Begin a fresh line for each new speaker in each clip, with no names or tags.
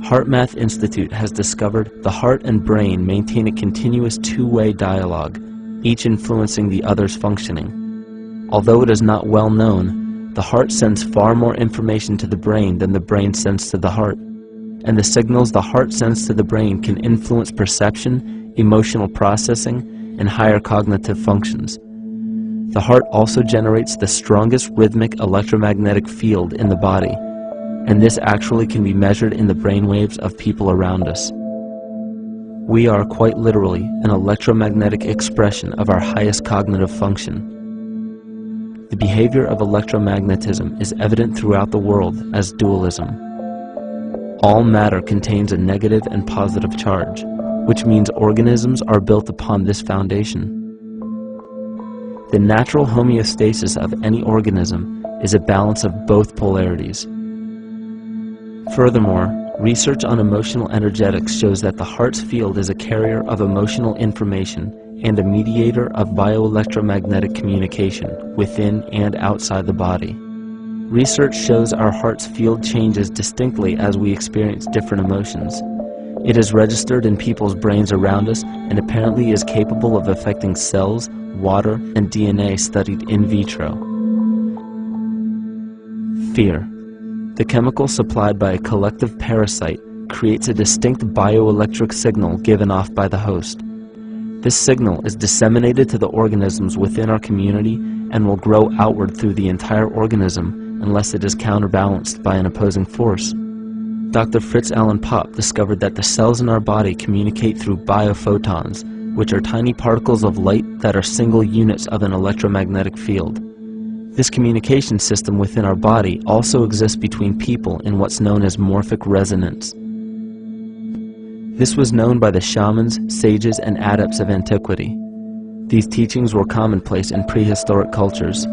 HeartMath Institute has discovered the heart and brain maintain a continuous two-way dialogue, each influencing the other's functioning. Although it is not well known, the heart sends far more information to the brain than the brain sends to the heart, and the signals the heart sends to the brain can influence perception, emotional processing, and higher cognitive functions. The heart also generates the strongest rhythmic electromagnetic field in the body, and this actually can be measured in the brainwaves of people around us. We are quite literally an electromagnetic expression of our highest cognitive function. The behavior of electromagnetism is evident throughout the world as dualism. All matter contains a negative and positive charge, which means organisms are built upon this foundation. The natural homeostasis of any organism is a balance of both polarities. Furthermore, research on emotional energetics shows that the heart's field is a carrier of emotional information and a mediator of bioelectromagnetic communication within and outside the body. Research shows our heart's field changes distinctly as we experience different emotions. It is registered in people's brains around us and apparently is capable of affecting cells, water, and DNA studied in vitro. Fear. The chemical supplied by a collective parasite creates a distinct bioelectric signal given off by the host. This signal is disseminated to the organisms within our community and will grow outward through the entire organism unless it is counterbalanced by an opposing force. Dr. Fritz Alan Popp discovered that the cells in our body communicate through biophotons, which are tiny particles of light that are single units of an electromagnetic field. This communication system within our body also exists between people in what's known as morphic resonance. This was known by the shamans, sages, and adepts of antiquity. These teachings were commonplace in prehistoric cultures.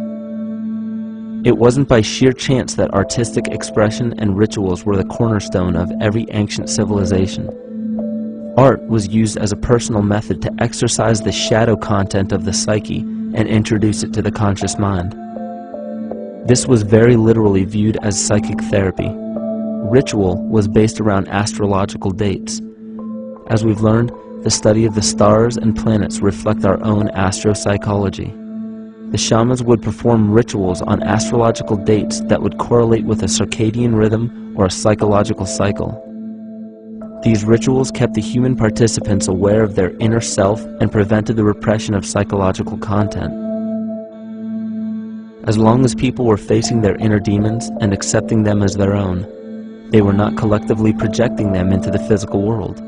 It wasn't by sheer chance that artistic expression and rituals were the cornerstone of every ancient civilization. Art was used as a personal method to exercise the shadow content of the psyche and introduce it to the conscious mind. This was very literally viewed as psychic therapy. Ritual was based around astrological dates. As we've learned, the study of the stars and planets reflect our own astropsychology. The shamans would perform rituals on astrological dates that would correlate with a circadian rhythm or a psychological cycle. These rituals kept the human participants aware of their inner self and prevented the repression of psychological content. As long as people were facing their inner demons and accepting them as their own, they were not collectively projecting them into the physical world.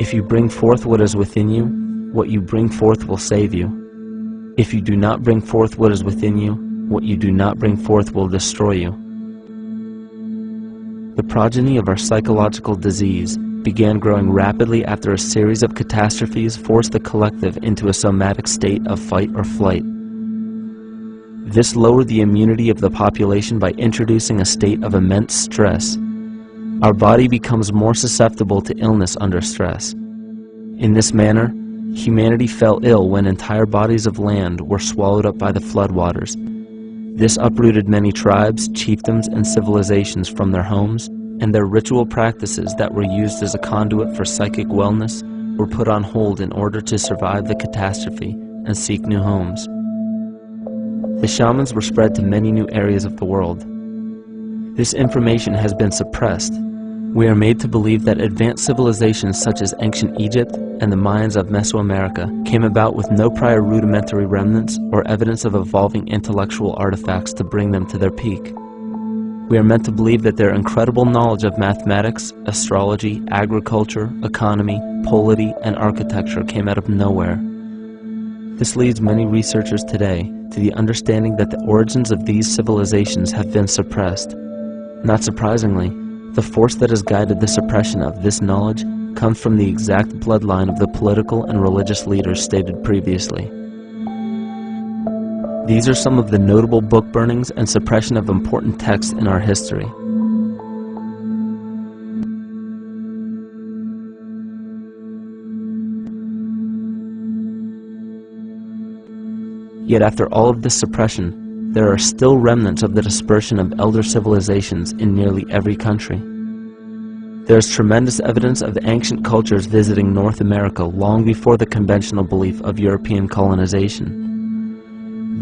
If you bring forth what is within you, what you bring forth will save you. If you do not bring forth what is within you, what you do not bring forth will destroy you. The progeny of our psychological disease began growing rapidly after a series of catastrophes forced the collective into a somatic state of fight or flight. This lowered the immunity of the population by introducing a state of immense stress. Our body becomes more susceptible to illness under stress. In this manner, humanity fell ill when entire bodies of land were swallowed up by the floodwaters. This uprooted many tribes, chiefdoms, and civilizations from their homes, and their ritual practices that were used as a conduit for psychic wellness were put on hold in order to survive the catastrophe and seek new homes. The shamans were spread to many new areas of the world. This information has been suppressed. We are made to believe that advanced civilizations such as ancient Egypt and the Mayans of Mesoamerica came about with no prior rudimentary remnants or evidence of evolving intellectual artifacts to bring them to their peak. We are meant to believe that their incredible knowledge of mathematics, astrology, agriculture, economy, polity, and architecture came out of nowhere. This leads many researchers today to the understanding that the origins of these civilizations have been suppressed. Not surprisingly, the force that has guided the suppression of this knowledge comes from the exact bloodline of the political and religious leaders stated previously. These are some of the notable book burnings and suppression of important texts in our history. Yet after all of this suppression, there are still remnants of the dispersion of elder civilizations in nearly every country. There is tremendous evidence of ancient cultures visiting North America long before the conventional belief of European colonization.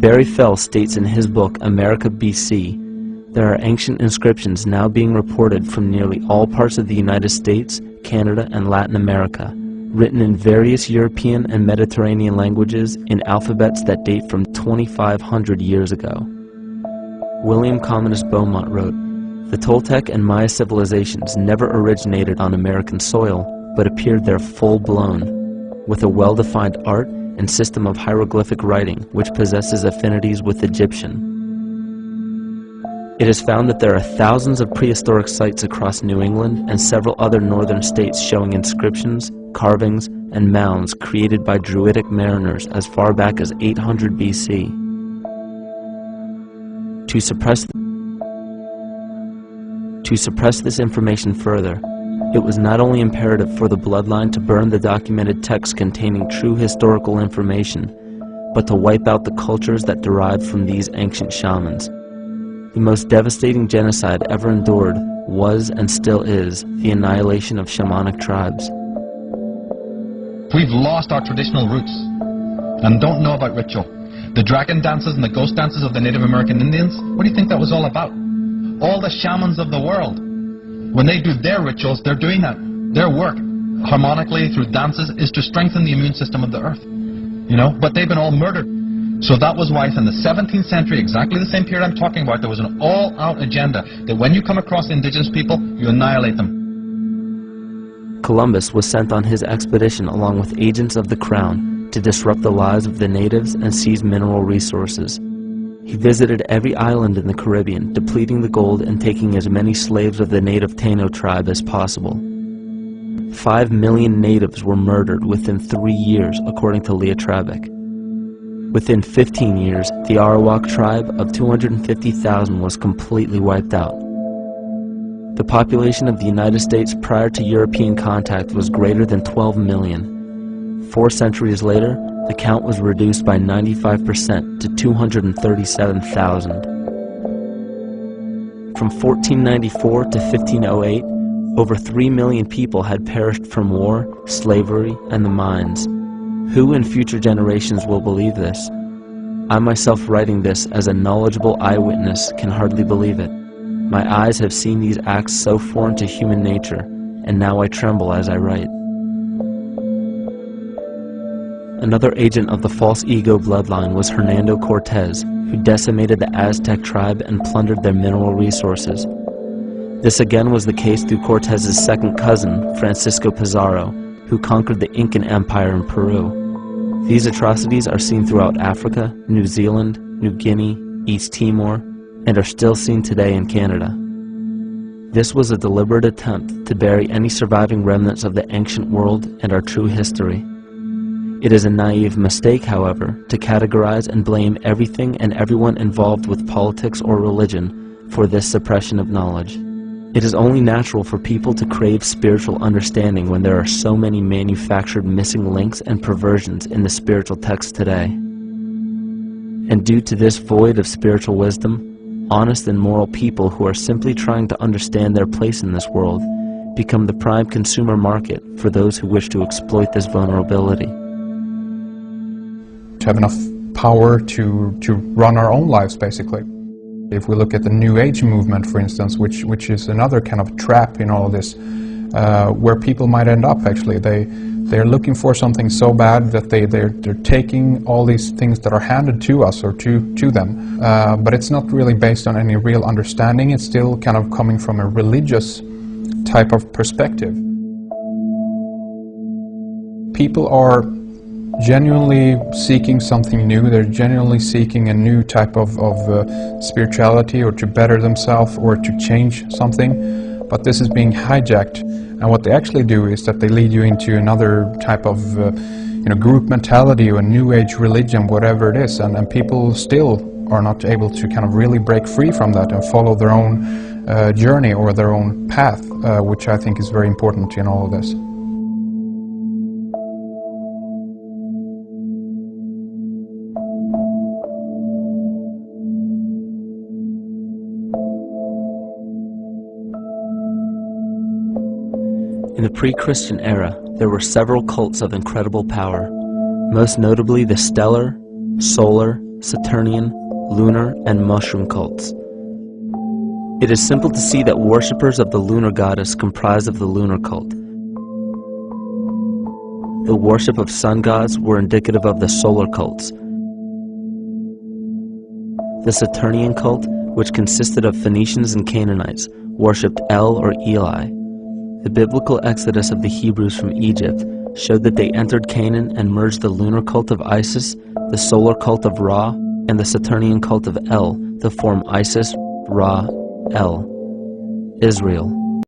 Barry Fell states in his book America BC, there are ancient inscriptions now being reported from nearly all parts of the United States, Canada, and Latin America, written in various European and Mediterranean languages in alphabets that date from 2,500 years ago. William Commonus Beaumont wrote, "The Toltec and Maya civilizations never originated on American soil, but appeared there full-blown, with a well-defined art and system of hieroglyphic writing which possesses affinities with Egyptian. It is found that there are thousands of prehistoric sites across New England and several other northern states showing inscriptions, carvings, and mounds created by Druidic mariners as far back as 800 BC. To suppress this information further, it was not only imperative for the bloodline to burn the documented texts containing true historical information, but to wipe out the cultures that derived from these ancient shamans. The most devastating genocide ever endured was and still is the annihilation of shamanic tribes."
We've lost our traditional roots and don't know about ritual. The dragon dances and the ghost dances of the Native American Indians, what do you think that was all about? All the shamans of the world, when they do their rituals, they're doing that. Their work, harmonically through dances, is to strengthen the immune system of the earth. But they've been all murdered. So that was why in the 17th century, exactly the same period I'm talking about, there was an all-out agenda that when you come across indigenous people, you annihilate them.
Columbus was sent on his expedition along with agents of the crown to disrupt the lives of the natives and seize mineral resources. He visited every island in the Caribbean, depleting the gold and taking as many slaves of the native Taino tribe as possible. 5 million natives were murdered within 3 years, according to Leah Trabic. Within 15 years, the Arawak tribe of 250,000 was completely wiped out. The population of the United States prior to European contact was greater than 12 million. 4 centuries later, the count was reduced by 95% to 237,000. From 1494 to 1508, over 3 million people had perished from war, slavery, and the mines. Who in future generations will believe this? I myself, writing this as a knowledgeable eyewitness, can hardly believe it. My eyes have seen these acts so foreign to human nature, and now I tremble as I write. Another agent of the false ego bloodline was Hernando Cortez, who decimated the Aztec tribe and plundered their mineral resources. This again was the case through Cortez's second cousin, Francisco Pizarro, who conquered the Incan Empire in Peru. These atrocities are seen throughout Africa, New Zealand, New Guinea, East Timor, and are still seen today in Canada. This was a deliberate attempt to bury any surviving remnants of the ancient world and our true history. It is a naive mistake, however, to categorize and blame everything and everyone involved with politics or religion for this suppression of knowledge. It is only natural for people to crave spiritual understanding when there are so many manufactured missing links and perversions in the spiritual text today. And due to this void of spiritual wisdom, honest and moral people who are simply trying to understand their place in this world become the prime consumer market for those who wish to exploit this vulnerability.
To have enough power to run our own lives, basically. If we look at the New Age movement, for instance, which is another kind of trap in all of this, where people might end up actually. They're looking for something so bad that they're taking all these things that are handed to us or to them, but it's not really based on any real understanding. It's still kind of coming from a religious type of perspective. People are genuinely seeking something new. They're genuinely seeking a new type of spirituality, or to better themselves, or to change something, but this is being hijacked, and what they actually do is that they lead you into another type of group mentality or New Age religion, whatever it is, and people still are not able to kind of really break free from that and follow their own journey or their own path, which I think is very important in all of this.
In the pre-Christian era, there were several cults of incredible power, most notably the stellar, solar, Saturnian, lunar, and mushroom cults. It is simple to see that worshippers of the lunar goddess comprised of the lunar cult. The worship of sun gods were indicative of the solar cults. The Saturnian cult, which consisted of Phoenicians and Canaanites, worshipped El or Eli. The biblical exodus of the Hebrews from Egypt showed that they entered Canaan and merged the lunar cult of Isis, the solar cult of Ra, and the Saturnian cult of El to form Isis, Ra, El. Israel.